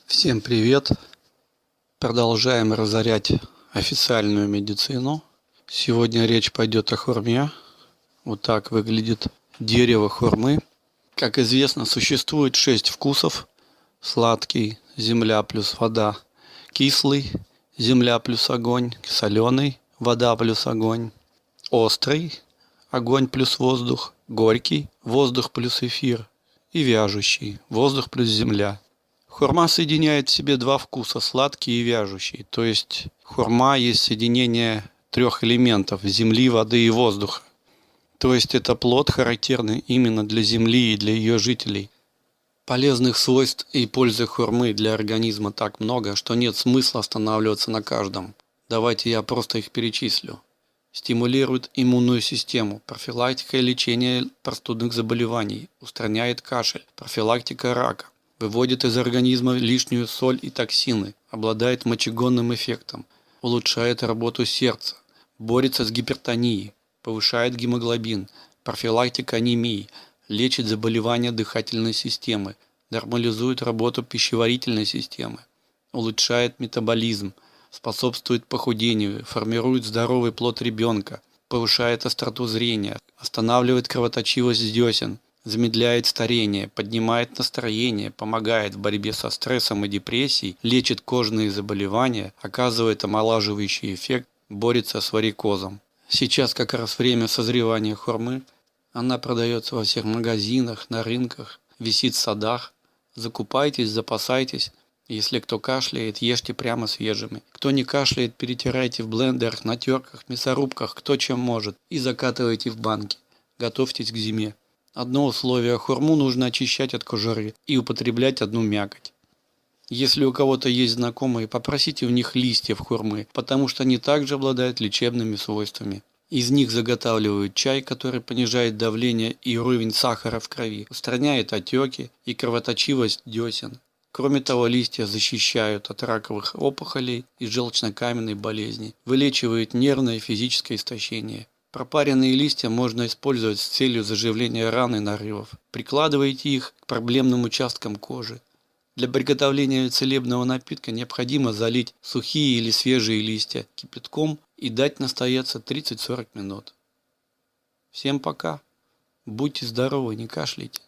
Всем привет! Продолжаем разорять официальную медицину. Сегодня речь пойдет о хурме. Вот так выглядит дерево хурмы. Как известно, существует 6 вкусов. Сладкий, земля плюс вода. Кислый, земля плюс огонь. Соленый, вода плюс огонь. Острый, огонь плюс воздух. Горький, воздух плюс эфир. И вяжущий, воздух плюс земля. Хурма соединяет в себе два вкуса – сладкий и вяжущий. То есть хурма есть соединение трех элементов – земли, воды и воздуха. То есть это плод, характерный именно для земли и для ее жителей. Полезных свойств и пользы хурмы для организма так много, что нет смысла останавливаться на каждом. Давайте я просто их перечислю. Стимулирует иммунную систему, профилактика и лечение простудных заболеваний, устраняет кашель, профилактика рака. Выводит из организма лишнюю соль и токсины, обладает мочегонным эффектом, улучшает работу сердца, борется с гипертонией, повышает гемоглобин, профилактика анемии, лечит заболевания дыхательной системы, нормализует работу пищеварительной системы, улучшает метаболизм, способствует похудению, формирует здоровый плод ребенка, повышает остроту зрения, останавливает кровоточивость десен, замедляет старение, поднимает настроение, помогает в борьбе со стрессом и депрессией, лечит кожные заболевания, оказывает омолаживающий эффект, борется с варикозом. Сейчас как раз время созревания хурмы. Она продается во всех магазинах, на рынках, висит в садах. Закупайтесь, запасайтесь. Если кто кашляет, ешьте прямо свежими. Кто не кашляет, перетирайте в блендерах, на терках, мясорубках, кто чем может, и закатывайте в банки. Готовьтесь к зиме. Одно условие – хурму нужно очищать от кожуры и употреблять одну мякоть. Если у кого-то есть знакомые, попросите у них листьев хурмы, потому что они также обладают лечебными свойствами. Из них заготавливают чай, который понижает давление и уровень сахара в крови, устраняет отеки и кровоточивость десен. Кроме того, листья защищают от раковых опухолей и желчнокаменной болезни, вылечивают нервное и физическое истощение. Пропаренные листья можно использовать с целью заживления ран и нарывов. Прикладывайте их к проблемным участкам кожи. Для приготовления целебного напитка необходимо залить сухие или свежие листья кипятком и дать настояться 30-40 минут. Всем пока. Будьте здоровы, не кашляйте.